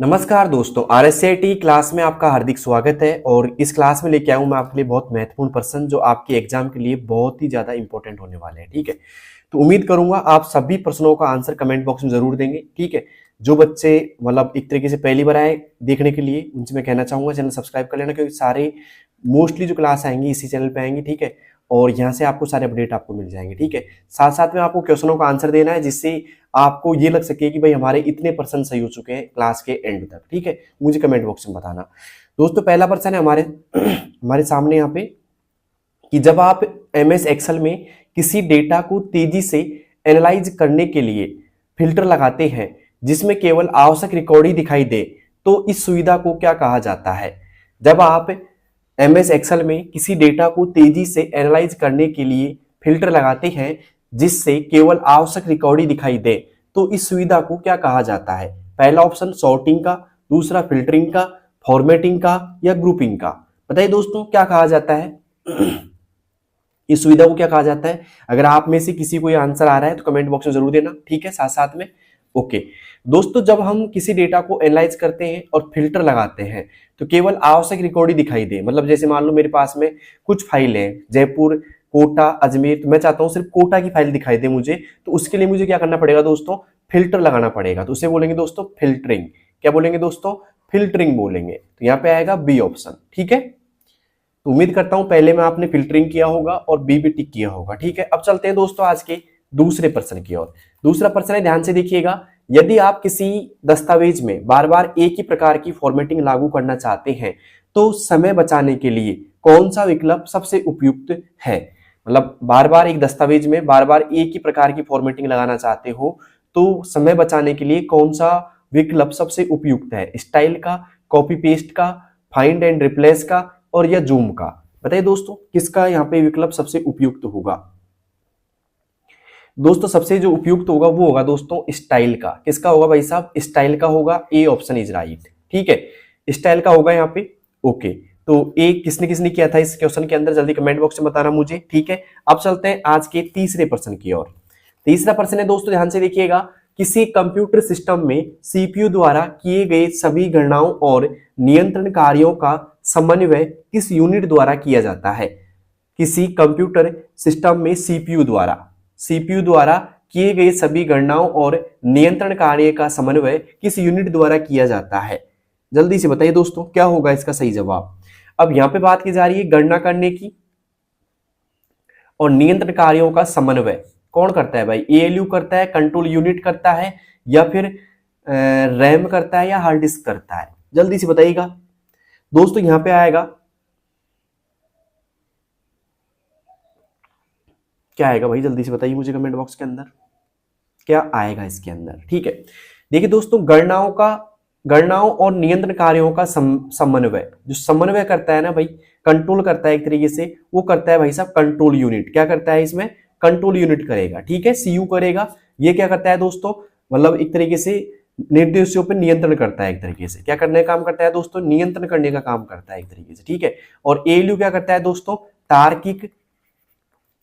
नमस्कार दोस्तों, RSCIT class में आपका हार्दिक स्वागत है। और इस क्लास में लेके आया हूं मैं आपके लिए बहुत महत्वपूर्ण प्रश्न जो आपके एग्जाम के लिए बहुत ही ज्यादा इंपॉर्टेंट होने वाले हैं। ठीक है, तो उम्मीद करूंगा आप सभी प्रश्नों का आंसर कमेंट बॉक्स में जरूर देंगे। ठीक है, जो बच्चे मतलब एक तरीके से पहली बार आए देखने के लिए उनसे मैं कहना चाहूंगा चैनल सब्सक्राइब कर लेना, क्योंकि सारे मोस्टली जो क्लास आएंगी इसी चैनल पे आएंगी। ठीक है, और यहाँ से आपको सारे अपडेट आपको मिल जाएंगे। ठीक है, साथ साथ में आपको क्वेश्चनों का आंसर देना है जिससे आपको ये लग सके कि भाई हमारे इतने परसेंट सही हो चुके हैं क्लास के एंड तक। ठीक है, मुझे कमेंट बॉक्स में बताना। दोस्तों पहला प्रश्न है हमारे हमारे सामने यहाँ पे कि जब आप MS एक्सेल में किसी डेटा को तेजी से एनालाइज करने के लिए फिल्टर लगाते हैं जिसमें केवल आवश्यक रिकॉर्ड ही दिखाई दे, तो इस सुविधा को क्या कहा जाता है। जब आप MS एक्सेल में किसी डेटा को तेजी से एनालाइज करने के लिए फिल्टर लगाते हैं जिससे केवल आवश्यक रिकॉर्ड ही दिखाई दे, तो इस सुविधा को क्या कहा जाता है। पहला ऑप्शन सॉर्टिंग का, दूसरा फिल्टरिंग का, फॉर्मेटिंग का या ग्रुपिंग का। बताइए दोस्तों क्या कहा जाता है इस सुविधा को क्या कहा जाता है। अगर आप में से किसी को ये आंसर आ रहा है तो कमेंट बॉक्स में जरूर देना। ठीक है, साथ साथ में ओके दोस्तों, जब हम किसी डेटा को एनालाइज करते हैं और फिल्टर लगाते हैं तो केवल आवश्यक रिकॉर्ड ही दिखाई दे। मतलब जैसे मान लो मेरे पास में कुछ फाइल है, जयपुर, कोटा, अजमेर, तो मैं चाहता हूं सिर्फ कोटा की फाइल दिखाई दे मुझे, तो उसके लिए मुझे क्या करना पड़ेगा दोस्तों, फिल्टर लगाना पड़ेगा। तो उसे बोलेंगे दोस्तों फिल्टरिंग। क्या बोलेंगे दोस्तों, फिल्टरिंग बोलेंगे। तो यहाँ पे आएगा बी ऑप्शन। ठीक है, तो उम्मीद करता हूं पहले में आपने फिल्टरिंग किया होगा और बी भी टिक किया होगा। ठीक है, अब चलते हैं दोस्तों आज के दूसरे प्रश्न की ओर। दूसरा प्रश्न है, ध्यान से देखिएगा, यदि आप किसी दस्तावेज में बार बार एक ही प्रकार की फॉर्मेटिंग लागू करना चाहते हैं तो समय बचाने के लिए कौन सा विकल्प सबसे उपयुक्त है। मतलब बार बार एक दस्तावेज में बार बार एक ही प्रकार की फॉर्मेटिंग लगाना चाहते हो तो समय बचाने के लिए कौन सा विकल्प सबसे उपयुक्त है। स्टाइल का, कॉपी पेस्ट का, फाइंड एंड रिप्लेस का और या जूम का। बताइए दोस्तों किसका यहाँ पे विकल्प सबसे उपयुक्त होगा। दोस्तों सबसे जो उपयुक्त होगा वो होगा दोस्तों स्टाइल का। किसका होगा भाई साहब, स्टाइल का होगा। A option is right. ठीक है, स्टाइल का होगा यहाँ पे। ओके, तो ए किसने किसने किया था इस क्वेश्चन के अंदर, जल्दी कमेंट बॉक्स में बताना मुझे। ठीक है, अब चलते हैं आज के तीसरे प्रश्न की ओर। तीसरा प्रश्न है दोस्तों, ध्यान से देखिएगा, किसी कंप्यूटर सिस्टम में CPU द्वारा किए गए सभी गणनाओं और नियंत्रण कार्यों का समन्वय किस यूनिट द्वारा किया जाता है। किसी कंप्यूटर सिस्टम में CPU द्वारा किए गए सभी गणनाओं और नियंत्रण कार्य का समन्वय किस यूनिट द्वारा किया जाता है। जल्दी से बताइए दोस्तों क्या होगा इसका सही जवाब। अब यहां पे बात की जा रही है गणना करने की और नियंत्रण कार्यों का समन्वय कौन करता है भाई। ALU करता है, कंट्रोल यूनिट करता है, या फिर रैम करता है, या हार्ड डिस्क करता है। जल्दी से बताइएगा दोस्तों। यहां पे आएगा क्या आएगा भाई, जल्दी से बताइए मुझे कमेंट बॉक्स के अंदर क्या आएगा इसके अंदर। ठीक है, देखिए दोस्तों, गणनाओं और नियंत्रण कार्यों का समन्वय, जो समन्वय करता है ना भाई, कंट्रोल करता है एक तरीके से, वो करता है भाई साहब कंट्रोल यूनिट। क्या करता है इसमें, कंट्रोल यूनिट करेगा। ठीक है, CU करेगा। ये क्या करता है दोस्तों, मतलब एक तरीके से निर्देशों पर नियंत्रण करता है। एक तरीके से क्या करने का काम करता है दोस्तों, नियंत्रण करने का काम करता है एक तरीके से। ठीक है, और ALU क्या करता है दोस्तों, तार्किक,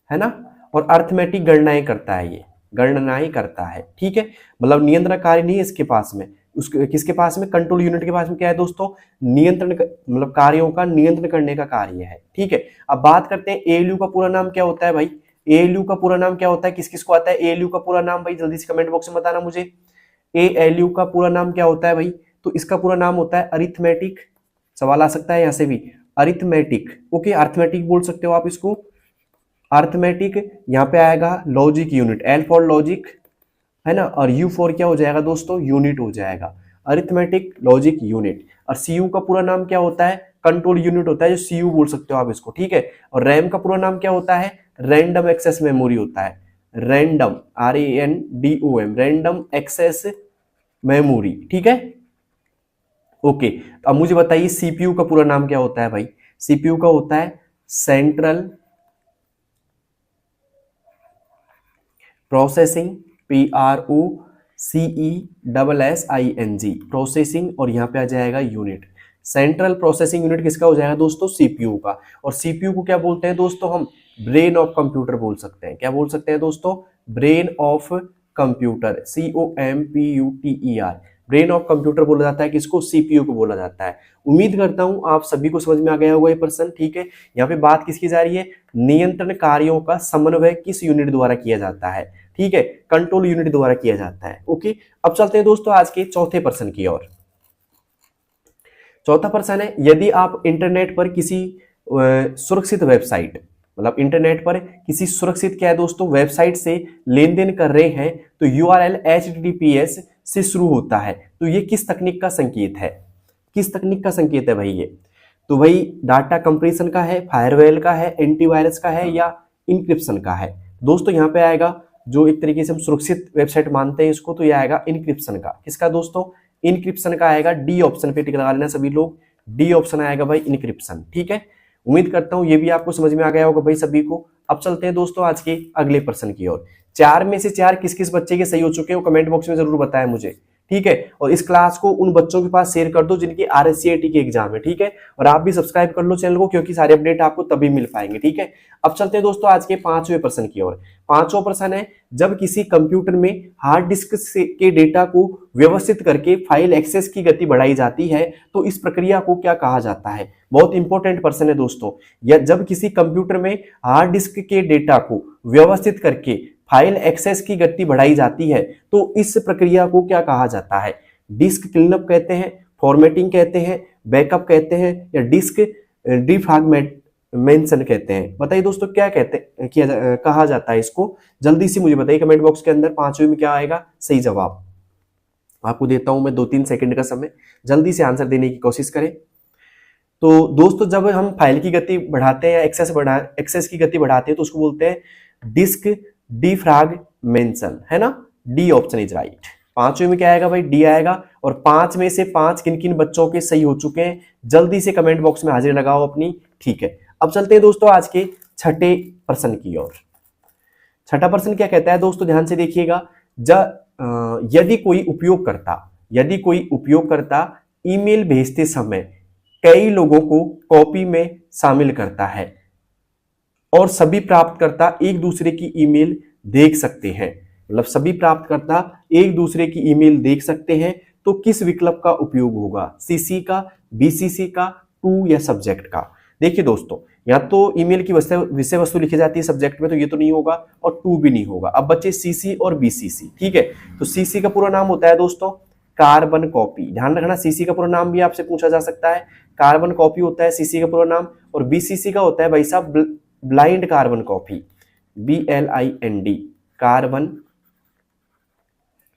है ना, और अर्थमेटिक गणनाएं करता है। ये गणनाएं करता है। ठीक है, मतलब नियंत्रण कार्य नहीं है इसके पास में, उसके किसके पास में, कंट्रोल यूनिट के पास में क्या है दोस्तों, नियंत्रण मतलब कार्यों का नियंत्रण करने का कार्य है। ठीक है, अब बात करते हैं ALU का पूरा नाम क्या होता है भाई। ALU का पूरा नाम क्या होता है, किस किस को आता है ALU का पूरा नाम भाई, जल्दी से कमेंट बॉक्स में बताना मुझे। ALU का पूरा नाम क्या होता है भाई, तो इसका पूरा नाम होता है अरिथमेटिक। सवाल आ सकता है यहां से भी, अरिथमेटिक। ओके, अरिथमेटिक बोल सकते हो आप इसको, अरिथमेटिक। यहाँ पे आएगा logic unit, L for logic, है ना, और U फॉर क्या हो जाएगा दोस्तों, यूनिट हो जाएगा, अरिथमेटिक लॉजिक यूनिट। और CU का पूरा नाम क्या होता है, कंट्रोल यूनिट होता है, जो CU बोल सकते हो आप इसको। ठीक है, और रैम का पूरा नाम क्या होता है, रैंडम एक्सेस मेमोरी होता है, random, RANDOM, random access memory. ठीक है, ओके, तो अब मुझे बताइए CPU का पूरा नाम क्या होता है भाई। CPU का होता है सेंट्रल प्रोसेसिंग, PROCESSING, प्रोसेसिंग, और यहाँ पे आ जाएगा यूनिट। सेंट्रल प्रोसेसिंग यूनिट किसका हो जाएगा दोस्तों, CPU का। और CPU को क्या बोलते हैं दोस्तों, हम ब्रेन ऑफ कंप्यूटर बोल सकते हैं। क्या बोल सकते हैं दोस्तों, brain of computer, COMPUTER। Brain of computer बोला जाता है किसको, सीपीयू को बोला जाता है। उम्मीद करता हूं आप सभी को समझ में आ गया होगा ये प्रश्न, ठीक है। यहाँ पे बात किसकी जा रही है, नियंत्रण कार्यों का समन्वय किस यूनिट द्वारा किया जाता है, ठीक है, कंट्रोल यूनिट द्वारा किया जाता है। ओके, अब चलते हैं दोस्तों आज के चौथे प्रश्न की ओर। चौथा प्रश्न है, यदि आप इंटरनेट पर किसी सुरक्षित वेबसाइट, मतलब इंटरनेट पर किसी सुरक्षित क्या है दोस्तों वेबसाइट से लेन देन कर रहे हैं तो URL HTTPS से शुरू होता है, तो ये किस तकनीक का संकेत है, किस तकनीक का संकेत है भाई ये, तो भाई डाटा कंप्रेशन का है, फायरवेल का है, एंटीवायरस का है या इंक्रिप्शन का है। दोस्तों यहाँ पे आएगा जो एक तरीके से हम सुरक्षित वेबसाइट मानते हैं इसको, तो ये आएगा इंक्रिप्शन का। किसका दोस्तों, इंक्रिप्शन का आएगा। डी ऑप्शन पे टिक लगा लेना सभी लोग, डी ऑप्शन आएगा भाई इंक्रिप्शन, ठीक है। उम्मीद करता हूं ये भी आपको समझ में आ गया होगा भाई सभी को। अब चलते हैं दोस्तों आज के अगले प्रश्न की ओर। 4 में से 4 किस किस बच्चे के सही हो चुके हैं वो कमेंट बॉक्स में जरूर बताएं मुझे, ठीक है। और इस क्लास को उन बच्चों के पास शेयर कर दो जिनकी RSCAT की एग्जाम है, ठीक है। और आप भी सब्सक्राइब कर लो चैनल को, क्योंकि सारे अपडेट आपको तभी मिल पाएंगे, ठीक है। अब चलते हैं दोस्तों आज के 5वें प्रश्न की ओर। 5वां प्रश्न है, जब किसी कंप्यूटर में हार्ड डिस्क के डेटा को व्यवस्थित करके फाइल एक्सेस की गति बढ़ाई जाती है तो इस प्रक्रिया को क्या कहा जाता है। बहुत इंपॉर्टेंट प्रश्न है दोस्तों। या जब किसी कंप्यूटर में हार्ड डिस्क के डेटा को व्यवस्थित करके फाइल एक्सेस की गति बढ़ाई जाती है तो इस प्रक्रिया को क्या कहा जाता है। डिस्क क्लीनअप कहते हैं, फॉर्मेटिंग कहते हैं, बैकअप कहते हैं या डिस्क डिफ्रैगमेंटेशन कहते हैं। बताइए दोस्तों क्या कहते कहा जाता है इसको, जल्दी से मुझे बताइए कमेंट बॉक्स के अंदर। 5वें में क्या आएगा सही जवाब, आपको देता हूं मैं 2-3 सेकंड का समय, जल्दी से आंसर देने की कोशिश करें। तो दोस्तों जब हम फाइल की गति बढ़ाते हैं या एक्सेस की गति बढ़ाते हैं तो उसको बोलते हैं डिस्क डिफ्रैगमेंटेशन, है ना। D option is right. 5वें में क्या आएगा भाई, डी आएगा। और 5 में से 5 किन किन बच्चों के सही हो चुके हैं जल्दी से कमेंट बॉक्स में हाजिर लगाओ अपनी, ठीक है। अब चलते हैं दोस्तों आज के छठे प्रश्न की ओर। छठा प्रश्न क्या कहता है दोस्तों, ध्यान से देखिएगा। यदि कोई उपयोगकर्ता ईमेल भेजते समय कई लोगों को कॉपी में शामिल करता है और सभी प्राप्तकर्ता एक दूसरे की ईमेल देख सकते हैं, मतलब सभी प्राप्तकर्ता एक दूसरे की ईमेल देख सकते हैं, तो किस विकल्प का उपयोग होगा, CC का, BCC का, टू या सब्जेक्ट का। देखिए दोस्तों, या तो ईमेल की विषय वस्तु लिखी जाती है सब्जेक्ट में तो ये तो नहीं होगा और टू भी नहीं होगा। अब बच्चे CC और BCC, ठीक है। तो CC का पूरा नाम होता है दोस्तों कार्बन कॉपी, ध्यान रखना। CC का पूरा नाम भी आपसे पूछा जा सकता है, कार्बन कॉपी होता है CC का पूरा नाम। और BCC का होता है भाई साहब blind carbon copy, BLIND carbon,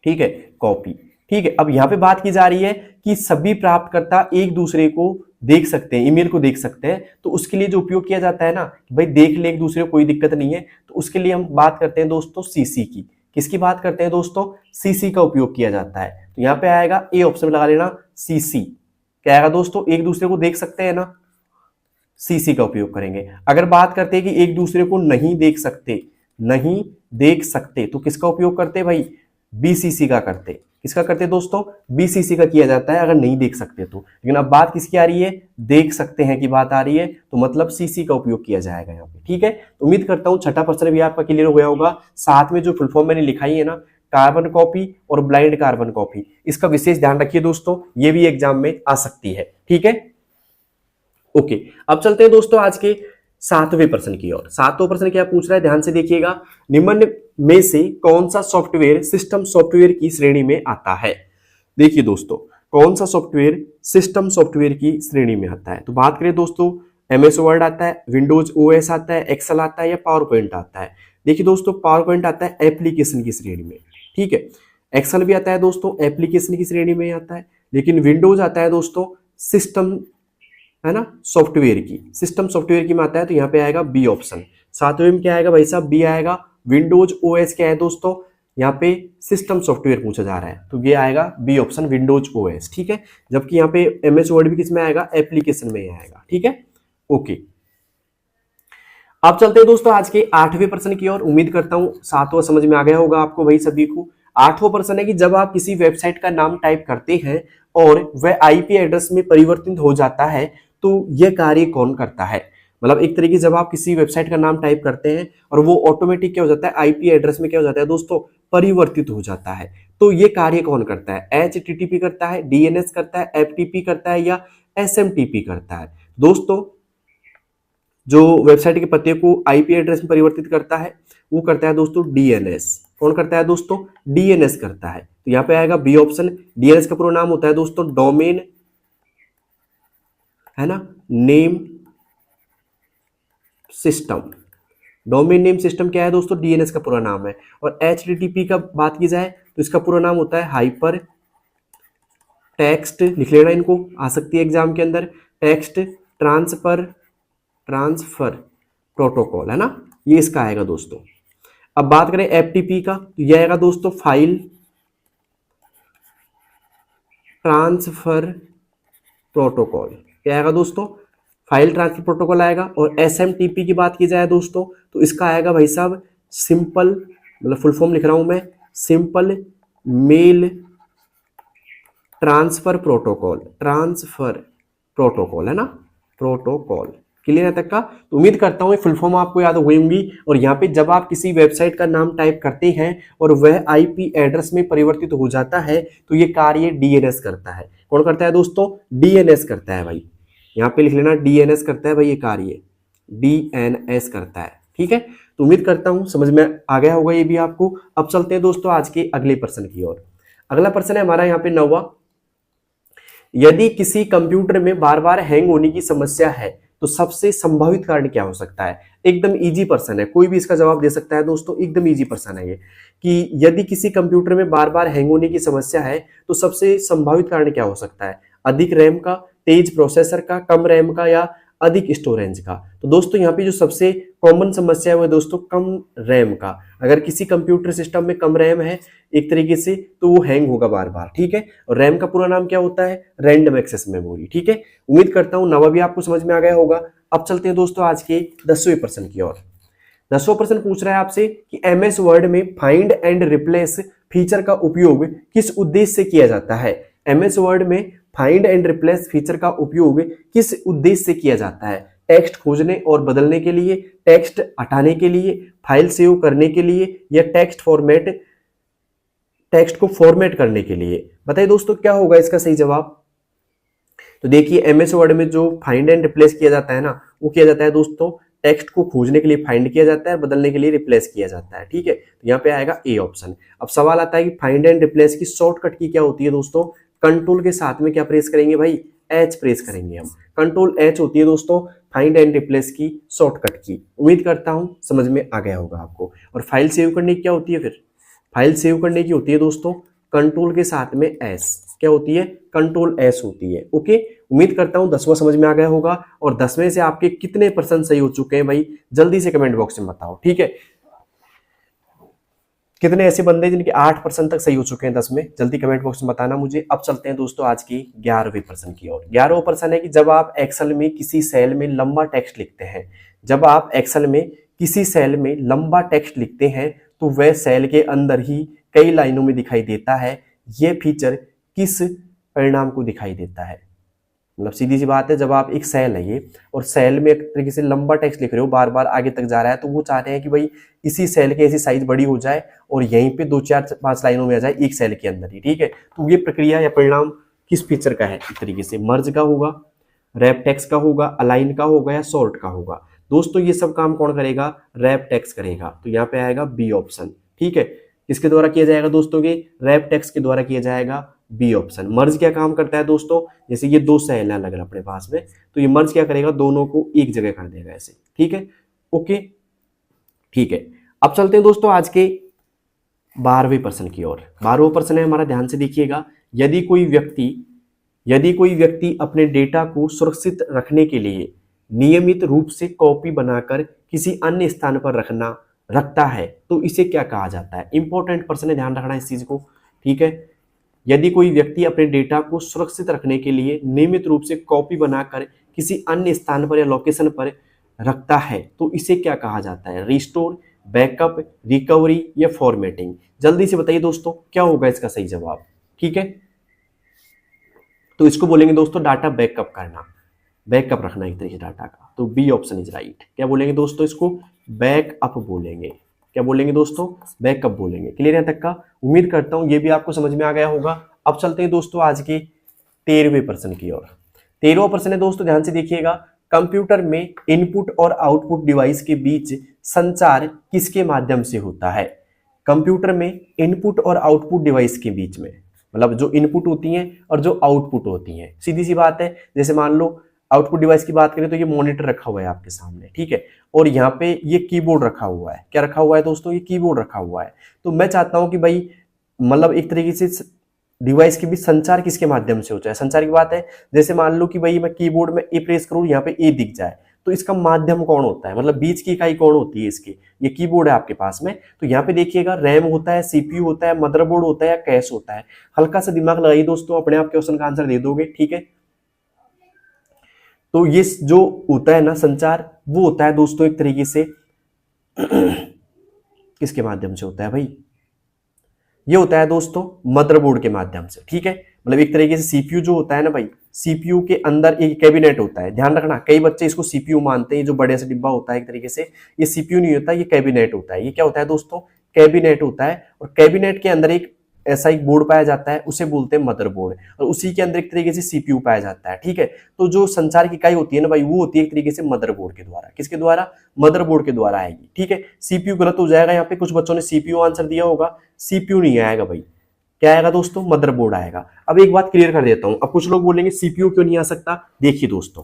ठीक है, कॉपी, ठीक है। अब यहां पे बात की जा रही है कि सभी प्राप्तकर्ता एक दूसरे को देख सकते हैं, ईमेल को देख सकते हैं, तो उसके लिए जो उपयोग किया जाता है ना, भाई देख ले एक दूसरे को, कोई दिक्कत नहीं है, तो उसके लिए हम बात करते हैं दोस्तों CC की। किसकी बात करते हैं दोस्तों, CC का उपयोग किया जाता है। तो यहाँ पे आएगा ए ऑप्शन लगा लेना CC। क्या आएगा दोस्तों, एक दूसरे को देख सकते हैं ना, CC का उपयोग करेंगे। अगर बात करते हैं कि एक दूसरे को नहीं देख सकते तो किसका उपयोग करते भाई, BCC का करते। किसका करते दोस्तों, BCC का किया जाता है अगर नहीं देख सकते तो। लेकिन अब बात किसकी आ रही है, देख सकते हैं की बात आ रही है, तो मतलब CC का उपयोग किया जाएगा यहाँ पे, ठीक है। तो उम्मीद करता हूं छठा प्रश्न भी आपका क्लियर हो गया होगा। साथ में जो फुल फॉर्म मैंने लिखाई है ना, कार्बन कॉपी और ब्लाइंड कार्बन कॉपी, इसका विशेष ध्यान रखिए दोस्तों, ये भी एग्जाम में आ सकती है, ठीक है। ओके, अब चलते हैं दोस्तों आज के 7वें प्रश्न की ओर। 7वां प्रश्न क्या पूछ रहा है, ध्यान से देखिएगा। निम्न में से कौन सा सॉफ्टवेयर सिस्टम सॉफ्टवेयर की श्रेणी में आता है। देखिए दोस्तों, कौन सा सॉफ्टवेयर सिस्टम सॉफ्टवेयर की श्रेणी में आता है। तो बात करें दोस्तों, MS वर्ड आता है, विंडोज OS आता है, एक्सेल आता है या पावर पॉइंट आता है। देखिए दोस्तों, पावर पॉइंट आता है एप्लीकेशन की श्रेणी में, ठीक है। एक्सेल भी आता है दोस्तों एप्लीकेशन की श्रेणी में आता है, लेकिन विंडोज आता है दोस्तों सिस्टम, है ना, सॉफ्टवेयर की, सिस्टम सॉफ्टवेयर की में आता है। तो यहाँ पे आएगा बी ऑप्शन। 7वें में क्या आएगा भाई साहब, बी आएगा। विंडोज OS क्या है दोस्तों, यहाँ पे सिस्टम सॉफ्टवेयर पूछा जा रहा है, तो ये आएगा बी ऑप्शन विंडोज OS, ठीक है। जबकि यहाँ पे MS वर्ड भी किस में आएगा, एप्लीकेशन में आएगा, ठीक है। ओके, अब चलते हैं दोस्तों आज के 8वें प्रश्न की ओर। उम्मीद करता हूं 7वां समझ में आ गया होगा आपको भाई सभी को। 8वां प्रश्न है कि जब आप किसी वेबसाइट का नाम टाइप करते हैं और वह IP एड्रेस में परिवर्तित हो जाता है तो यह कार्य कौन करता है। मतलब एक तरीके से जब आप किसी वेबसाइट का नाम टाइप करते हैं और वो ऑटोमेटिक क्या हो जाता है, IP एड्रेस में क्या हो जाता है दोस्तों, परिवर्तित हो जाता है। तो ये कार्य कौन करता है? HTTP करता है, DNS करता है, FTP करता है या SMTP करता है? दोस्तों जो वेबसाइट के पते को आईपी एड्रेस में परिवर्तित करता है वो करता है दोस्तों DNS। कौन करता है दोस्तों? DNS करता है। तो यहाँ पे आएगा बी ऑप्शन। DNS का पूरा नाम होता है दोस्तों डोमेन, है ना, name system. Domain name system क्या है दोस्तों? DNS का पूरा नाम है। और HTTP का बात की जाए तो इसका पूरा नाम होता है हाइपर टेक्स्ट, लिख लेना इनको, आ सकती है एग्जाम के अंदर, टेक्स्ट ट्रांसफर प्रोटोकॉल, है ना, ये इसका आएगा दोस्तों। अब बात करें FTP का तो यह आएगा दोस्तों फाइल ट्रांसफर प्रोटोकॉल। क्या आएगा दोस्तों? फाइल ट्रांसफर प्रोटोकॉल आएगा। और SMTP की बात की जाए दोस्तों तो इसका आएगा भाई साहब सिंपल, मतलब फुल फॉर्म लिख रहा हूं मैं, सिंपल मेल ट्रांसफर प्रोटोकॉल, है ना, प्रोटोकॉल। क्लियर है तक का? तो उम्मीद करता हूँ फुल फॉर्म आपको याद हुई होंगी। और यहाँ पे जब आप किसी वेबसाइट का नाम टाइप करते हैं और वह आईपी एड्रेस में परिवर्तित हो जाता है तो ये कार्य DNS करता है। कौन करता है दोस्तों? DNS करता है भाई, यहाँ पे लिख लेना DNS करता है भाई, ये कार्य DNS करता है। ठीक है, तो उम्मीद करता हूँ समझ में आ गया होगा ये भी आपको। अब चलते हैं दोस्तों आज के अगले प्रश्न की ओर। अगला प्रश्न है हमारा यहाँ पे 9वां। यदि किसी कंप्यूटर में बार बार हैंग होने की समस्या है तो सबसे संभावित कारण क्या हो सकता है? एकदम इजी प्रश्न है, कोई भी इसका जवाब दे सकता है दोस्तों, एकदम इजी प्रश्न है ये कि यदि किसी कंप्यूटर में बार बार हैंग होने की समस्या है तो सबसे संभावित कारण क्या हो सकता है? अधिक रैम का, तेज प्रोसेसर का, कम रैम का या अधिक स्टोरेज का? तो दोस्तों यहाँ पे जो सबसे कॉमन समस्या है वो है दोस्तों कम रैम का। अगर किसी कंप्यूटर सिस्टम में कम रैम है एक तरीके से तो वो हैंग होगा बार बार। ठीक है, और रैम का पूरा नाम क्या होता है? Random access memory. ठीक है, उम्मीद करता हूँ 9वां भी आपको समझ में आ गया होगा। अब चलते हैं दोस्तों आज के 10वें प्रश्न की ओर। 10वां प्रश्न पूछ रहा है आपसे कि MS वर्ड में फाइंड एंड रिप्लेस फीचर का उपयोग किस उद्देश्य से किया जाता है? MS वर्ड में फाइंड एंड रिप्लेस फीचर का उपयोग किस उद्देश्य से किया जाता है? टेक्स्ट खोजने और बदलने के लिए, टेक्स्ट हटाने के लिए, फाइल सेव करने के लिए या टेक्स्ट को फॉर्मेट करने के लिए? बताइए दोस्तों क्या होगा इसका सही जवाब? तो देखिए MS वर्ड में जो फाइंड एंड रिप्लेस किया जाता है ना, वो किया जाता है दोस्तों टेक्स्ट को खोजने के लिए फाइंड किया जाता है, बदलने के लिए रिप्लेस किया जाता है। ठीक है, तो यहाँ पे आएगा ए ऑप्शन। अब सवाल आता है कि फाइंड एंड रिप्लेस की शॉर्टकट की क्या होती है दोस्तों? कंट्रोल के साथ में क्या प्रेस करेंगे भाई? H प्रेस करेंगे हम। कंट्रोल H होती है दोस्तों फाइंड एंड रिप्लेस की शॉर्टकट की। उम्मीद करता हूं समझ में आ गया होगा आपको। और फाइल सेव करने की क्या होती है? फिर फाइल सेव करने की होती है दोस्तों कंट्रोल के साथ में S। क्या होती है? कंट्रोल S होती है। ओके, उम्मीद करता हूं 10वां समझ में आ गया होगा। और 10वें से आपके कितने % सही हो चुके हैं भाई? जल्दी से कमेंट बॉक्स में बताओ। ठीक है, कितने ऐसे बंदे जिनके 8% तक सही हो चुके हैं 10 में? जल्दी कमेंट बॉक्स में बताना मुझे। अब चलते हैं दोस्तों आज की 11वें प्रश्न की ओर। 11वां प्रश्न है कि जब आप एक्सेल में किसी सेल में लंबा टेक्स्ट लिखते हैं, जब आप एक्सेल में किसी सेल में लंबा टेक्स्ट लिखते हैं तो वह सेल के अंदर ही कई लाइनों में दिखाई देता है। यह फीचर किस परिणाम को दिखाई देता है? मतलब सीधी सी बात है, जब आप एक सेल है ये और सेल में एक तरीके से लंबा टेक्स्ट लिख रहे हो, बार बार आगे तक जा रहा है, तो वो चाहते हैं कि भाई इसी सेल की ऐसी साइज बड़ी हो जाए और यहीं पे 2 4 5 लाइनों में आ जाए एक सेल के अंदर ही। ठीक है, तो ये प्रक्रिया या परिणाम किस फीचर का है? एक तरीके से मर्ज का होगा, रैप टेक्स्ट का होगा, अलाइन का होगा या सॉर्ट का होगा? दोस्तों ये सब काम कौन करेगा? रैप टेक्स्ट करेगा। तो यहाँ पे आएगा बी ऑप्शन। ठीक है, किसके द्वारा किया जाएगा दोस्तों? के रैप टेक्स्ट के द्वारा किया जाएगा, बी ऑप्शन। मर्ज क्या काम करता है दोस्तों? जैसे ये 2 सेल है अलग अलग अपने पास में, तो ये मर्ज क्या करेगा? दोनों को एक जगह कर देगा ऐसे। ठीक है, ओके, ठीक है। अब चलते हैं दोस्तों आज के 12वें प्रश्न की ओर। 12वां प्रश्न है हमारा, ध्यान से देखिएगा। यदि कोई व्यक्ति अपने डेटा को सुरक्षित रखने के लिए नियमित रूप से कॉपी बनाकर किसी अन्य स्थान पर रखता है तो इसे क्या कहा जाता है? इंपॉर्टेंट प्रश्न है, ध्यान रखना इस चीज को। ठीक है, यदि कोई व्यक्ति अपने डेटा को सुरक्षित रखने के लिए नियमित रूप से कॉपी बनाकर किसी अन्य स्थान पर या लोकेशन पर रखता है तो इसे क्या कहा जाता है? रिस्टोर, बैकअप, रिकवरी या फॉर्मेटिंग? जल्दी से बताइए दोस्तों क्या होगा इसका सही जवाब? ठीक है, तो इसको बोलेंगे दोस्तों डाटा बैकअप करना, बैकअप रखना एक तरीके से डाटा का। तो बी ऑप्शन इज राइट। क्या बोलेंगे दोस्तों? इसको बैकअप बोलेंगे। क्या बोलेंगे दोस्तों, बैकअप बोलेंगे। क्लियर है तक का? उम्मीद करता हूं ये भी आपको समझ में आ गया होगा। अब चलते हैं दोस्तों आज के 13वें प्रश्न की ओर। 13वां प्रश्न है दोस्तों, ध्यान से देखिएगा। कंप्यूटर में इनपुट और आउटपुट डिवाइस के बीच संचार किसके माध्यम से होता है? कंप्यूटर में इनपुट और आउटपुट डिवाइस के बीच में, मतलब जो इनपुट होती हैं और जो आउटपुट होती हैं, सीधी सी बात है। जैसे मान लो आउटपुट डिवाइस की बात करें तो ये मॉनिटर रखा हुआ है आपके सामने, ठीक है, और यहाँ पे ये कीबोर्ड रखा हुआ है। क्या रखा हुआ है दोस्तों? ये कीबोर्ड रखा हुआ है। तो मैं चाहता हूं कि भाई मतलब एक तरीके से डिवाइस के बीच संचार किसके माध्यम से हो जाए। संचार की बात है, जैसे मान लो कि भाई मैं कीबोर्ड में ए प्रेस करूं, यहाँ पे ए दिख जाए, तो इसका माध्यम कौन होता है, मतलब बीच की इकाई कौन होती है इसकी? ये कीबोर्ड है आपके पास में। तो यहाँ पे देखिएगा रैम होता है, सीपीयू होता है, मदरबोर्ड होता है या कैश होता है। हल्का सा दिमाग लगाइए दोस्तों, अपने आप क्वेश्चन का आंसर दे दोगे, ठीक है। तो ये जो होता है ना संचार, वो होता है दोस्तों एक तरीके से किसके माध्यम से होता है भाई? ये होता है दोस्तों मदरबोर्ड के माध्यम से, ठीक है। मतलब एक तरीके से सीपीयू जो होता है ना भाई, सीपीयू के अंदर एक कैबिनेट होता है। ध्यान रखना, कई बच्चे इसको सीपीयू मानते हैं, जो बड़े से डिब्बा होता है एक तरीके से, ये सीपीयू नहीं होता, ये कैबिनेट होता है। ये क्या होता है दोस्तों? कैबिनेट होता है। और कैबिनेट के अंदर एक ऐसा एक बोर्ड पाया जाता है, उसे बोलते हैं मदरबोर्ड, और उसी के अंदर एक तरीके से सीपीयू पाया जाता है, ठीक है। तो जो संचार की इकाई होती है ना भाई, वो होती है एक तरीके से मदरबोर्ड के द्वारा। किसके द्वारा? मदरबोर्ड के द्वारा आएगी, ठीक है। सीपीयू गलत हो जाएगा, यहाँ पे कुछ बच्चों ने सीपीयू आंसर दिया होगा, सीपीयू नहीं आएगा भाई। क्या आएगा दोस्तों? मदरबोर्ड आएगा। अब एक बात क्लियर कर देता हूं, अब कुछ लोग बोलेंगे सीपीयू क्यों नहीं आ सकता। देखिए दोस्तों,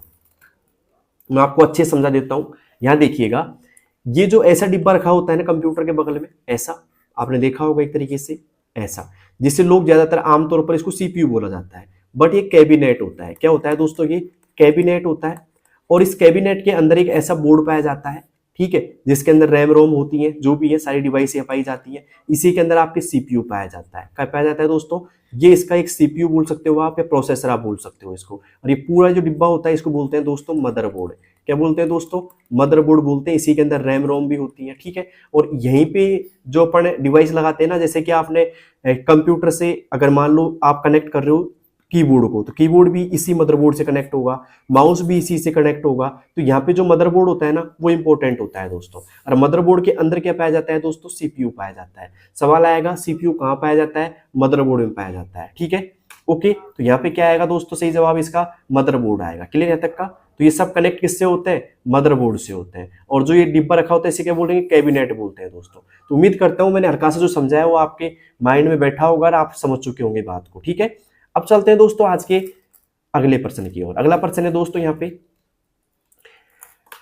मैं आपको अच्छे से समझा देता हूं। यहां देखिएगा, ये जो ऐसा डिब्बा रखा होता है ना कंप्यूटर के बगल में, ऐसा आपने देखा होगा एक तरीके से ऐसा, जिससे लोग ज्यादातर आमतौर पर इसको सीपीयू बोला जाता है। बट ये कैबिनेट होता है। क्या होता है दोस्तों? ये कैबिनेट होता है। और इस कैबिनेट के अंदर एक ऐसा बोर्ड पाया जाता है, ठीक है, जिसके अंदर रैम रोम होती है, जो भी है सारी डिवाइस पाई जाती है। इसी के अंदर आपके सीपीयू पाया जाता है। क्या पाया जाता है दोस्तों? ये इसका एक सीपीयू बोल सकते हो आप, या प्रोसेसर आप बोल सकते हो इसको। और ये पूरा जो डिब्बा होता है इसको बोलते हैं दोस्तों मदरबोर्ड। क्या बोलते हैं दोस्तों? मदरबोर्ड बोलते हैं। इसी के अंदर रैम रोम भी होती है, ठीक है। और यहीं पे जो अपन डिवाइस लगाते हैं ना, जैसे कि आपने कंप्यूटर से अगर मान लो आप कनेक्ट कर रहे हो कीबोर्ड को, तो कीबोर्ड भी इसी मदरबोर्ड से कनेक्ट होगा, माउस भी इसी से कनेक्ट होगा। तो यहाँ पे जो मदरबोर्ड होता है ना, वो इंपॉर्टेंट होता है दोस्तों। और मदरबोर्ड के अंदर क्या पाया जाता है दोस्तों? सीपीयू पाया जाता है। सवाल आएगा सीपीयू कहाँ पाया जाता है? मदरबोर्ड में पाया जाता है, ठीक है। ओके, तो यहाँ पे क्या आएगा दोस्तों? सही जवाब इसका मदरबोर्ड आएगा। क्लियर है तक का? तो ये सब कनेक्ट किससे होते हैं? मदरबोर्ड से होते हैं। और जो ये डिब्बा रखा होता है इसे क्या बोलेंगे? कैबिनेट बोलते हैं दोस्तों। तो उम्मीद करता हूं मैंने हल्का सा जो समझाया वो आपके माइंड में बैठा होगा और आप समझ चुके होंगे बात को, ठीक है। अब चलते हैं दोस्तों आज के अगले प्रश्न की ओर। अगला प्रश्न है दोस्तों यहाँ पे,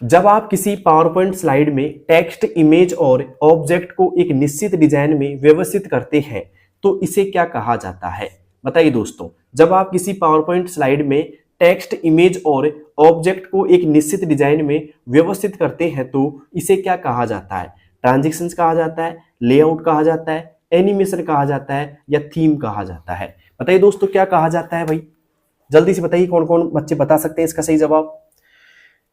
जब आप किसी पावर पॉइंट स्लाइड में टेक्स्ट, इमेज और ऑब्जेक्ट को एक निश्चित डिजाइन में व्यवस्थित करते हैं तो इसे क्या कहा जाता है? बताइए दोस्तों, जब आप किसी पावर पॉइंट स्लाइड में टेक्स्ट, इमेज और ऑब्जेक्ट को एक निश्चित डिजाइन में व्यवस्थित करते हैं तो इसे क्या कहा जाता है? ट्रांजिशंस कहा जाता है, लेआउट कहा जाता है, एनिमेशन कहा जाता है, या थीम कहा जाता है? बताइए दोस्तों क्या कहा जाता है भाई? जल्दी से बताइए, कौन कौन बच्चे बता सकते हैं इसका सही जवाब।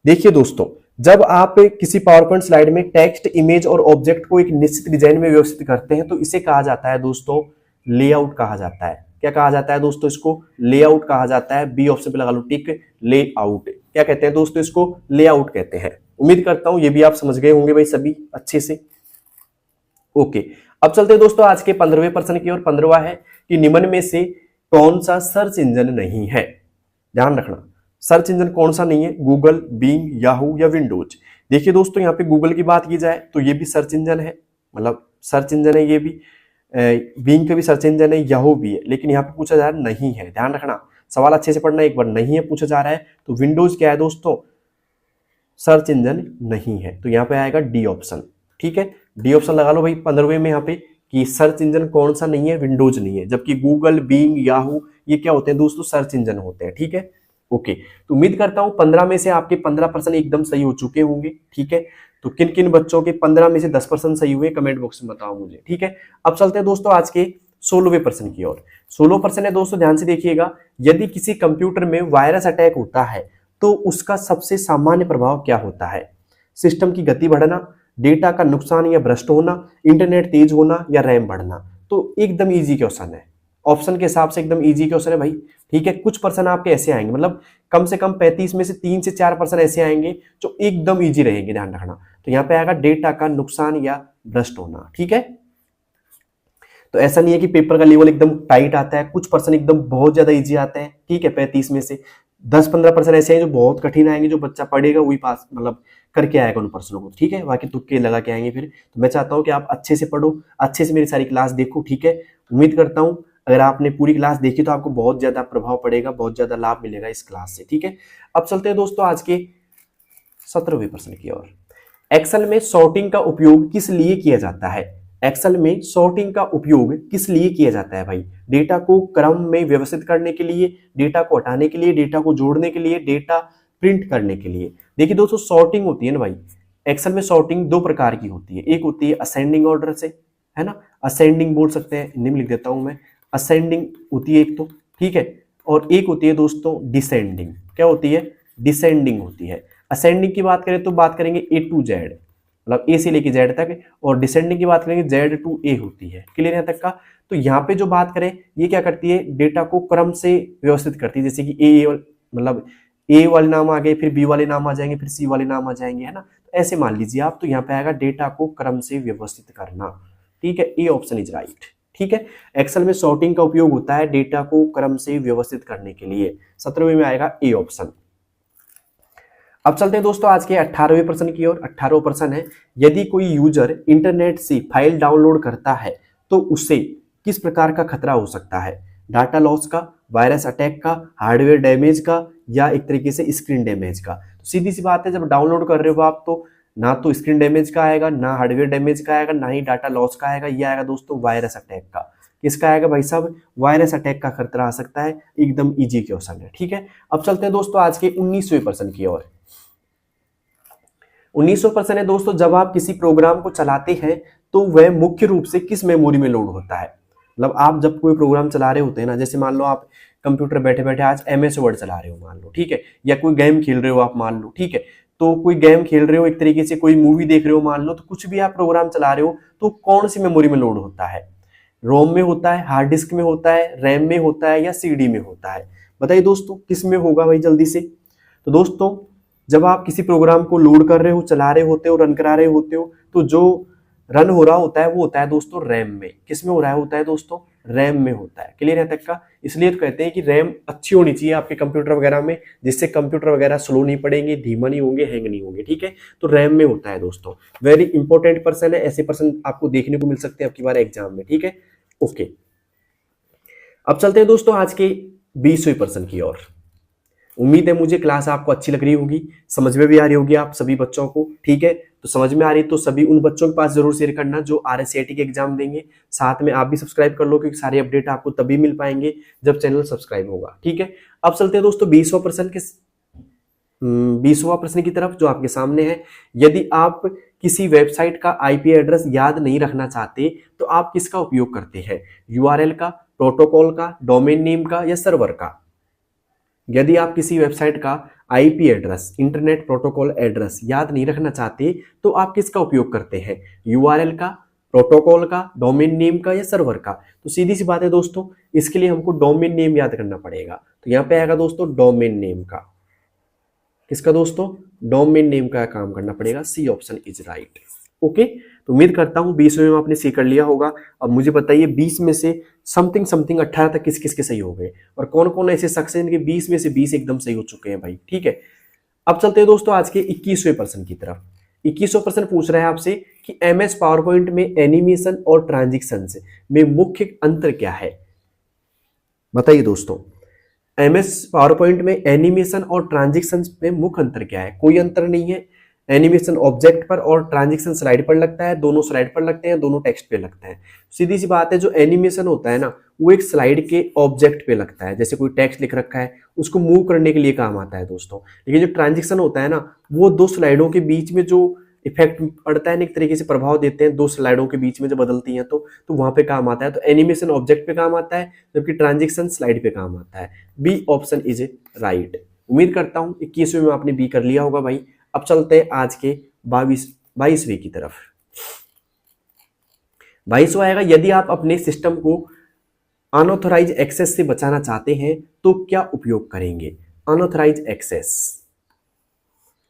देखिए दोस्तों, जब आप किसी पावर पॉइंट स्लाइड में टेक्स्ट, इमेज और ऑब्जेक्ट को एक निश्चित डिजाइन में व्यवस्थित करते हैं तो इसे कहा जाता है दोस्तों लेआउट कहा जाता है। क्या कहा जाता है दोस्तों? इसको लेआउट कहा जाता है। बी ऑप्शन पे लगा लो टिक, लेआउट। क्या कहते हैं दोस्तों? इसको लेआउट कहते हैं। उम्मीद करता हूं ये भी आप समझ गए होंगे भाई सभी अच्छे से। ओके, अब चलते हैं दोस्तों आज के 15वें प्रश्न की ओर। 15वां है कि निम्न में से कौन सा सर्च इंजन नहीं है? ध्यान रखना, सर्च इंजन कौन सा नहीं है? गूगल, बिंग, याहू या विंडोज। देखिए दोस्तों, यहाँ पे गूगल की बात की जाए तो ये भी सर्च इंजन है, मतलब सर्च इंजन है। ये भी बिंग का भी सर्च इंजन है, याहू भी है। लेकिन यहाँ पे पूछा जा रहा है नहीं है। ध्यान रखना, सवाल अच्छे से पढ़ना एक बार। नहीं है पूछा जा रहा है तो विंडोज क्या है दोस्तों? सर्च इंजन नहीं है। तो यहाँ पे आएगा डी ऑप्शन, ठीक है। डी ऑप्शन लगा लो भाई 15वें में यहाँ पे कि सर्च इंजन कौन सा नहीं है? विंडोज नहीं है। जबकि गूगल, बिंग, याहू ये क्या होते हैं दोस्तों? सर्च इंजन होते हैं, ठीक है। ओके, तो उम्मीद करता हूं 15 में से आपके 15% एकदम सही हो चुके होंगे, ठीक है। तो किन किन बच्चों के 15 में से 10% सही हुए कमेंट बॉक्स में बताओ मुझे, ठीक है। अब चलते हैं दोस्तों आज के 16वें प्रश्न की ओर। 16वां प्रश्न है दोस्तों, ध्यान से देखिएगा। यदि किसी कंप्यूटर में वायरस अटैक होता है तो उसका सबसे सामान्य प्रभाव क्या होता है? सिस्टम की गति बढ़ना, डेटा का नुकसान या भ्रष्ट होना, इंटरनेट तेज होना या रैम बढ़ना? तो एकदम इजी क्वेश्चन है, ऑप्शन के हिसाब से एकदम इजी क्वेश्चन है भाई, ठीक है। कुछ पर्सन आपके ऐसे आएंगे, मतलब कम से कम 35 में से 3 से 4% ऐसे आएंगे जो एकदम इजी रहेंगे। ध्यान रखना, तो यहाँ पे आएगा डेटा का नुकसान या भ्रष्ट होना, ठीक है। तो ऐसा नहीं है कि पेपर का लेवल एकदम टाइट आता है, कुछ पर्सन एकदम बहुत ज्यादा इजी आते हैं, ठीक है। 35 में से 10-15% ऐसे हैं जो बहुत कठिन आएंगे, जो बच्चा पढ़ेगा वही पास मतलब करके आएगा उन पर्सनों को, ठीक है। बाकी तुक्के लगा के आएंगे फिर। तो मैं चाहता हूँ कि आप अच्छे से पढ़ो, अच्छे से मेरी सारी क्लास देखो, ठीक है। उम्मीद करता हूँ अगर आपने पूरी क्लास देखी तो आपको बहुत ज्यादा प्रभाव पड़ेगा, बहुत ज्यादा लाभ मिलेगा इस क्लास से, ठीक है। अब चलते हैं दोस्तों आज के 17वें प्रश्न की ओर। एक्सेल में सॉर्टिंग का उपयोग किस लिए किया जाता है? एक्सेल में सॉर्टिंग का उपयोग किस लिए किया जाता है भाई? डेटा को क्रम में व्यवस्थित करने के लिए, डेटा को हटाने के लिए, डेटा को जोड़ने के लिए, डेटा प्रिंट करने के लिए। देखिए दोस्तों, सॉर्टिंग होती है ना भाई, एक्सेल में सॉर्टिंग दो प्रकार की होती है। एक होती है असेंडिंग ऑर्डर से, है ना, असेंडिंग बोल सकते हैं, हिंदी में लिख देता हूं मैं, असेंडिंग होती है एक तो, ठीक है। और एक होती है दोस्तों डिसेंडिंग। क्या होती है? डिसेंडिंग होती है। असेंडिंग की बात करें तो बात करेंगे ए टू जेड, मतलब ए से लेके जेड तक, और डिसेंडिंग की बात करेंगे जेड टू ए होती है। क्लियर है तक का? तो यहाँ पे जो बात करें, ये क्या करती है, डेटा को क्रम से व्यवस्थित करती है। जैसे कि ए मतलब ए वाले नाम आ गए, फिर बी वाले नाम आ जाएंगे, फिर सी वाले नाम आ जाएंगे, है ना। तो ऐसे मान लीजिए आप, तो यहाँ पे आएगा डेटा को क्रम से व्यवस्थित करना, ठीक है। ए ऑप्शन इज राइट, ठीक है। एक्सेल में सॉर्टिंग का उपयोग होता है डेटा को क्रम से व्यवस्थित करने के लिए। 17वें में आएगा ए ऑप्शन। अब चलते हैं दोस्तों आज के 18वें प्रश्न की ओर। 18वां प्रश्न है, यदि कोई यूजर इंटरनेट से फाइल डाउनलोड करता है तो उसे किस प्रकार का खतरा हो सकता है? डाटा लॉस का, वायरस अटैक का, हार्डवेयर डैमेज का, या एक तरीके से स्क्रीन डैमेज का? तो सीधी सी बात है, जब डाउनलोड कर रहे हो आप तो ना तो स्क्रीन डैमेज का आएगा, ना हार्डवेयर डैमेज का आएगा, ना ही डाटा लॉस का आएगा, ये आएगा दोस्तों वायरस अटैक का। किसका आएगा भाई साहब? वायरस अटैक का खतरा आ सकता है। एकदम इजी क्वेश्चन है, ठीक है। अब चलते हैं दोस्तों आज के 19वें प्रश्न की ओर। 1900 प्रश्न है दोस्तों, जब आप किसी प्रोग्राम को चलाते हैं तो वह मुख्य रूप से किस मेमोरी में लोड होता है? मतलब आप जब कोई प्रोग्राम चला रहे होते हैं ना, जैसे मान लो आप कंप्यूटर बैठे बैठे आज MS वर्ड चला रहे हो मान लो, ठीक है, या कोई गेम खेल रहे हो आप मान लो, ठीक है। तो कोई गेम खेल रहे हो, एक तरीके से कोई मूवी देख रहे हो मान लो, तो कुछ भी आप प्रोग्राम चला रहे हो तो कौन सी मेमोरी में लोड होता है? रोम में होता है, हार्ड डिस्क में होता है, रैम में होता है, या CD में होता है? बताइए दोस्तों किस में होगा भाई जल्दी से। तो दोस्तों जब आप किसी प्रोग्राम को लोड कर रहे हो, चला रहे होते हो, रन करा रहे होते हो, तो जो रन हो रहा होता है वो होता है दोस्तों रैम में। किस में हो रहा होता है दोस्तों? रैम में होता है। क्लियर है तक का? इसलिए तो कहते हैं कि रैम अच्छी होनी चाहिए आपके कंप्यूटर वगैरह में, जिससे कंप्यूटर वगैरह स्लो नहीं पड़ेंगे, धीमा नहीं होंगे, हैंग नहीं होंगे, ठीक है। तो रैम में होता है दोस्तों। वेरी इंपॉर्टेंट पर्सन है, ऐसे पर्सन आपको देखने को मिल सकते हैं आपकी बार एग्जाम में, ठीक है। ओके, अब चलते हैं दोस्तों आज के 20वें प्रश्न की ओर। उम्मीद है मुझे क्लास आपको अच्छी लग रही होगी, समझ में भी आ रही होगी आप सभी बच्चों को, ठीक है। तो समझ में आ रही तो सभी उन बच्चों के पास जरूर शेयर करना जो RSCIT के एग्जाम देंगे। साथ में आप भी सब्सक्राइब कर लो, क्योंकि सारे अपडेट आपको तभी मिल पाएंगे जब चैनल सब्सक्राइब होगा, ठीक है। अब चलते हैं दोस्तों 20वां प्रश्न की तरफ जो आपके सामने है। यदि आप किसी वेबसाइट का IP एड्रेस याद नहीं रखना चाहते तो आप किसका उपयोग करते हैं? URL का, प्रोटोकॉल का, डोमेन नेम का, या सर्वर का? यदि आप किसी वेबसाइट का IP address, internet protocol address याद नहीं रखना चाहते तो आप किसका उपयोग करते हैं? URL का, प्रोटोकॉल का, डोमेन नेम का, या सर्वर का? तो सीधी सी बात है दोस्तों, इसके लिए हमको डोमेन नेम याद करना पड़ेगा। तो यहाँ पे आएगा दोस्तों डोमेन नेम का। किसका दोस्तों? डोमेन नेम का काम करना पड़ेगा। C option is right. Okay, तो उम्मीद करता हूं 20वें में आपने सी कर लिया होगा। अब मुझे बताइए 20 में से समथिंग 18 तक किस किस के सही हो गए, और कौन कौन ऐसे शख्स हैं जिनके 20 में से 20 एकदम सही हो चुके हैं भाई, ठीक है। अब चलते हैं दोस्तों आज के 21वें प्रश्न की तरफ। 21वां प्रश्न पूछ रहा है आपसे कि MS पावर पॉइंट में एनिमेशन और ट्रांजिशंस में मुख्य अंतर क्या है? बताइए दोस्तों, MS पावर पॉइंट में एनिमेशन और ट्रांजिशंस में मुख्य अंतर क्या है? कोई अंतर नहीं है। एनिमेशन ऑब्जेक्ट पर और ट्रांजिशन स्लाइड पर लगता है, दोनों स्लाइड पर लगते हैं, दोनों टेक्स्ट पे लगते हैं। सीधी सी बात है, जो एनिमेशन होता है ना वो एक स्लाइड के ऑब्जेक्ट पे लगता है, जैसे कोई टेक्स्ट लिख रखा है उसको मूव करने के लिए काम आता है दोस्तों। लेकिन जो ट्रांजिशन होता है ना वो दो स्लाइडों के बीच में जो इफेक्ट पड़ता है, एक तरीके से प्रभाव देते हैं दो स्लाइडों के बीच में जो बदलती हैं, तो वहां पे काम आता है। तो एनिमेशन ऑब्जेक्ट पे काम आता है, जबकि ट्रांजिशन स्लाइड पे काम आता है। B option is right. उम्मीद करता हूं 21वें में आपने बी कर लिया होगा भाई। अब चलते हैं आज के 22वें की तरफ। 22वां आएगा, यदि आप अपने सिस्टम को अनऑथराइज एक्सेस से बचाना चाहते हैं तो क्या उपयोग करेंगे? अनऑथराइज एक्सेस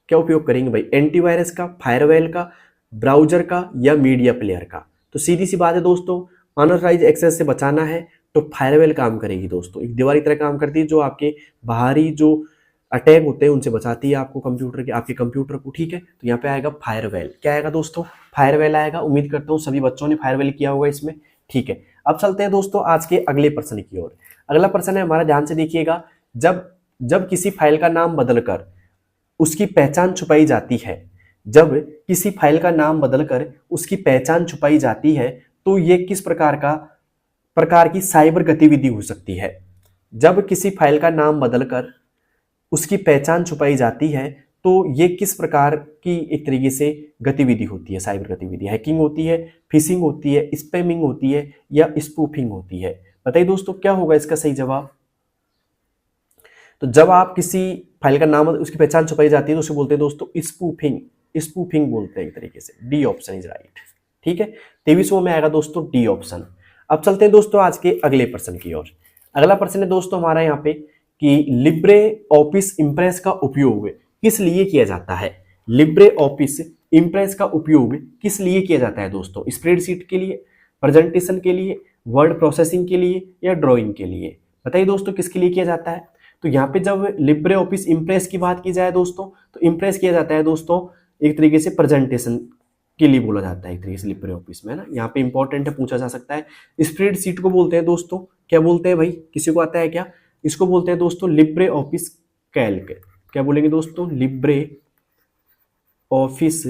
क्या उपयोग करेंगे भाई? एंटीवायरस का, फायरवॉल का, ब्राउजर का या मीडिया प्लेयर का। तो सीधी सी बात है दोस्तों, अनऑथराइज एक्सेस से बचाना है तो फायरवेल काम करेगी दोस्तों, एक दीवार की तरह काम करती है जो आपके बाहरी जो अटैक होते हैं उनसे बचाती है आपको कंप्यूटर के, आपके कंप्यूटर को, ठीक है। तो यहाँ पे आएगा फायरवेल, क्या आएगा दोस्तों, फायरवेल आएगा। उम्मीद करता हूँ सभी बच्चों ने फायरवेल किया होगा इसमें, ठीक है। अब चलते हैं दोस्तों आज के अगले प्रश्न की ओर। अगला प्रश्न है हमारा, ध्यान से देखिएगा, जब जब किसी फाइल का नाम बदलकर उसकी पहचान छुपाई जाती है, जब किसी फाइल का नाम बदलकर उसकी पहचान छुपाई जाती है तो ये किस प्रकार की साइबर गतिविधि हो सकती है। जब किसी फाइल का नाम बदलकर उसकी पहचान छुपाई जाती है तो ये किस प्रकार की एक तरीके से गतिविधि होती है, साइबर गतिविधि। हैकिंग होती है, फिशिंग होती है, स्पैमिंग होती है या स्पूफिंग होती है। बताइए दोस्तों क्या होगा इसका सही जवाब। तो जब आप किसी फाइल का नाम उसकी पहचान छुपाई जाती है तो उसे बोलते हैं दोस्तों स्पूफिंग, स्पूफिंग बोलते हैं एक तरीके से। डी ऑप्शन इज राइट, ठीक है। 23वां में आएगा दोस्तों डी ऑप्शन। अब चलते हैं दोस्तों आज के अगले प्रश्न की ओर। अगला प्रश्न है दोस्तों हमारा यहाँ पे कि लिब्रे ऑफिस इंप्रेस का उपयोग किस लिए किया जाता है। लिब्रे ऑफिस इंप्रेस का उपयोग किस लिए किया जाता है दोस्तों। स्प्रेडशीट के लिए, प्रेजेंटेशन के लिए, वर्ड प्रोसेसिंग के लिए या ड्राइंग के लिए। बताइए दोस्तों किसके लिए किया जाता है। तो यहाँ पे जब लिब्रे ऑफिस इंप्रेस की बात की जाए दोस्तों तो इंप्रेस किया जाता है दोस्तों एक तरीके से प्रेजेंटेशन के लिए बोला जाता है एक तरीके से लिब्रे ऑफिस में ना। यहाँ पे इंपॉर्टेंट है, पूछा जा सकता है। स्प्रेडशीट को बोलते हैं दोस्तों, क्या बोलते हैं भाई, किसी को आता है क्या। इसको बोलते हैं दोस्तों लिब्रे ऑफिस कैल्क। क्या बोलेंगे दोस्तों, लिब्रे ऑफिस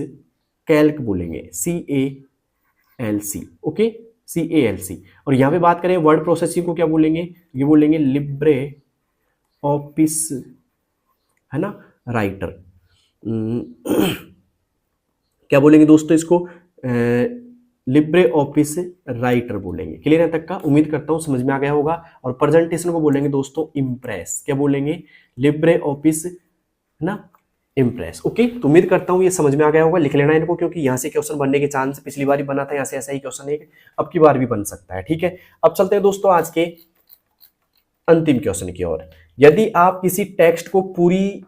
कैल्क बोलेंगे, CALC, ओके, CALC। और यहाँ पे बात करें वर्ड प्रोसेसिंग को क्या बोलेंगे, ये बोलेंगे लिब्रे ऑफिस, है ना, राइटर। क्या बोलेंगे दोस्तों इसको, लिब्रे ऑफिस राइटर बोलेंगे। क्लियर है तक का, उम्मीद करता हूं समझ में आ गया होगा। और प्रेजेंटेशन को बोलेंगे दोस्तों इम्प्रेस। क्या बोलेंगे, लिब्रे ऑफिस, है ना, इम्प्रेस। ओके, तो उम्मीद करता हूं ये समझ में आ गया होगा। लिख लेना इनको क्योंकि यहां से क्वेश्चन बनने के चांस, पिछली बार ही बना था यहाँ से ऐसा ही क्वेश्चन है, अब की बार भी बन सकता है, ठीक है। अब चलते हैं दोस्तों आज के अंतिम क्वेश्चन की ओर। यदि आप किसी टेक्स्ट को पूरी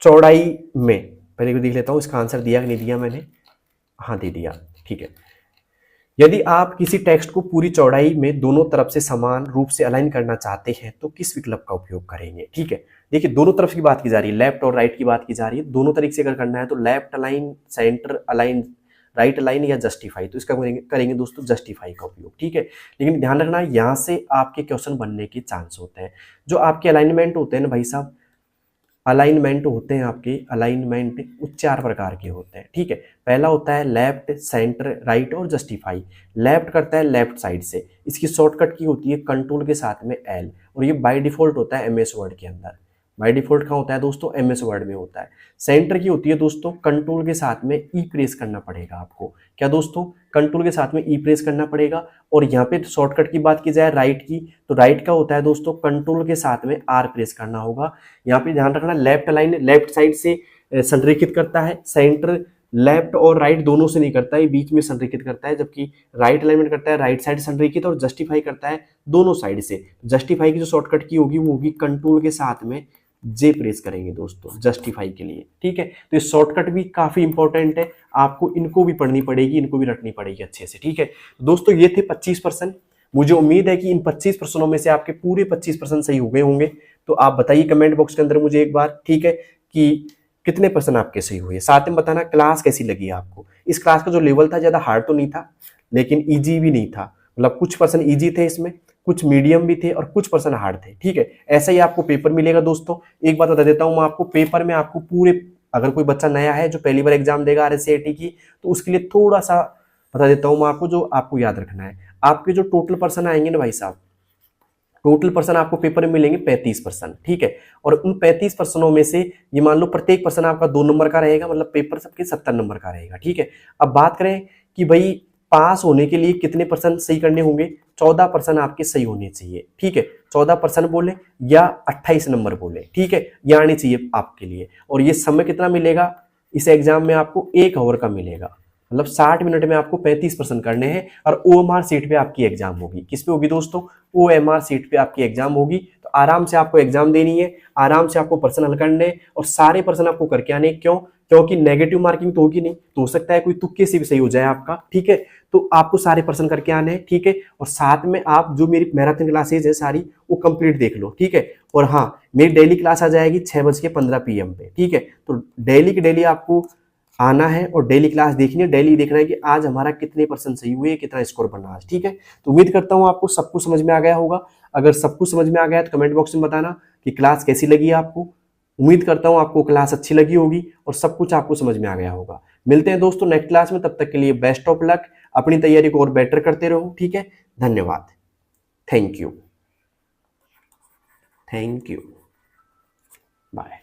चौड़ाई में, पहले देख लेता हूं इसका आंसर दिया कि नहीं दिया मैंने, हाँ दे दिया, ठीक है। यदि आप किसी टेक्स्ट को पूरी चौड़ाई में दोनों तरफ से समान रूप से अलाइन करना चाहते हैं तो किस विकल्प का उपयोग करेंगे, ठीक है। देखिए दोनों तरफ की बात की जा रही है, लेफ्ट और राइट की बात की जा रही है। दोनों तरीके से अगर करना है तो left align, centre align, right align या जस्टिफाई, तो इसका करेंगे दोस्तों जस्टिफाई का उपयोग, ठीक है। लेकिन ध्यान रखना यहाँ से आपके क्वेश्चन बनने के चांस होते हैं। जो आपके अलाइनमेंट होते हैं ना भाई साहब, अलाइनमेंट होते हैं आपके, अलाइनमेंट वो 4 प्रकार के होते हैं, ठीक है। पहला होता है लेफ्ट, सेंटर, राइट और जस्टिफाई। लेफ्ट करता है लेफ्ट साइड से, इसकी शॉर्टकट की होती है कंट्रोल के साथ में L, और ये बाय डिफॉल्ट होता है MS वर्ड के अंदर। बाय डिफॉल्ट कहाँ होता है दोस्तों, MS वर्ड में होता है। सेंटर की होती है दोस्तों कंट्रोल के साथ में E प्रेस करना पड़ेगा आपको। क्या दोस्तों, कंट्रोल के साथ में E प्रेस करना पड़ेगा। और यहाँ पे शॉर्टकट की बात की जाए राइट की, तो राइट का होता है दोस्तों कंट्रोल के साथ में R प्रेस करना होगा। यहाँ पे ध्यान रखना, लेफ्ट लाइन लेफ्ट साइड से संरेखित करता है, सेंटर लेफ्ट और राइट दोनों से नहीं करता है, बीच में संरेखित करता है। जबकि राइट अलाइनमेंट करता है राइट साइड संरेखित, और जस्टिफाई करता है दोनों साइड से। जस्टिफाई की जो शॉर्टकट की होगी वो होगी कंट्रोल के साथ में J प्रेस करेंगे दोस्तों जस्टिफाई के लिए, ठीक है। तो ये शॉर्टकट भी काफी इंपॉर्टेंट है, आपको इनको भी पढ़नी पड़ेगी, इनको भी रटनी पड़ेगी अच्छे से, ठीक है। दोस्तों ये थे 25 प्रश्न। मुझे उम्मीद है कि इन 25 प्रश्नों में से आपके पूरे 25 प्रश्न सही हो गए होंगे। तो आप बताइए कमेंट बॉक्स के अंदर मुझे एक बार, ठीक है, कि कितने प्रश्न आपके सही हुए। साथ में बताना क्लास कैसी लगी आपको। इस क्लास का जो लेवल था ज्यादा हार्ड तो नहीं था लेकिन इजी भी नहीं था, मतलब कुछ प्रश्न इजी थे इसमें, कुछ मीडियम भी थे और कुछ प्रश्न हार्ड थे, ठीक है। ऐसा ही आपको पेपर मिलेगा दोस्तों। एक बात बता देता हूं मैं आपको, पेपर में आपको पूरे, अगर कोई बच्चा नया है जो पहली बार एग्जाम देगा RSCIT की, तो उसके लिए थोड़ा सा बता देता हूं मैं आपको, जो आपको याद रखना है। आपके जो टोटल पर्सन आएंगे ना भाई साहब, टोटल पर्सन आपको पेपर में मिलेंगे 35 पर्सन, ठीक है। और उन 35 पर्सनों में से ये मान लो प्रत्येक पर्सन आपका 2 नंबर का रहेगा, मतलब पेपर सबके 70 नंबर का रहेगा, ठीक है। अब बात करें कि भाई पास होने के लिए कितने पर्सन सही करने होंगे, 14 पर्सन आपके सही होने चाहिए, ठीक है। 14 पर्सन बोले या 28 नंबर बोले, ठीक है, ये आनी चाहिए आपके लिए। और ये समय कितना मिलेगा इस एग्जाम में, आपको 1 आवर का मिलेगा, मतलब 60 मिनट में आपको 35 पर्सन करने हैं। और OMR सीट पे आपकी एग्जाम होगी। किस पे होगी दोस्तों, OMR सीट पे आपकी एग्जाम होगी। तो आराम से आपको एग्जाम देनी है, आराम से आपको पर्सन हल करने हैं और सारे पर्सन आपको करके आने। क्यों, क्योंकि नेगेटिव मार्किंग तो होगी नहीं, तो हो सकता है कोई तुक्के से भी सही हो जाए आपका, ठीक है। तो आपको सारे प्रश्न करके आने हैं, ठीक है। और साथ में आप जो मेरी मैराथन क्लासेज है सारी वो कंप्लीट देख लो, ठीक है। और हाँ, मेरी डेली क्लास आ जाएगी 6:15 PM पे, ठीक है। तो डेली की डेली आपको आना है और डेली क्लास देखनी है, डेली देखना है कि आज हमारा कितने परसेंट सही हुए, कितना स्कोर बना आज, ठीक है। तो उम्मीद करता हूँ आपको सब कुछ समझ में आ गया होगा। अगर सब कुछ समझ में आ गया है तो कमेंट बॉक्स में बताना कि क्लास कैसी लगी आपको। उम्मीद करता हूँ आपको क्लास अच्छी लगी होगी और सब कुछ आपको समझ में आ गया होगा। मिलते हैं दोस्तों नेक्स्ट क्लास में, तब तक के लिए बेस्ट ऑफ लक। अपनी तैयारी को और बेटर करते रहो, ठीक है। धन्यवाद। Thank you. Thank you. Bye.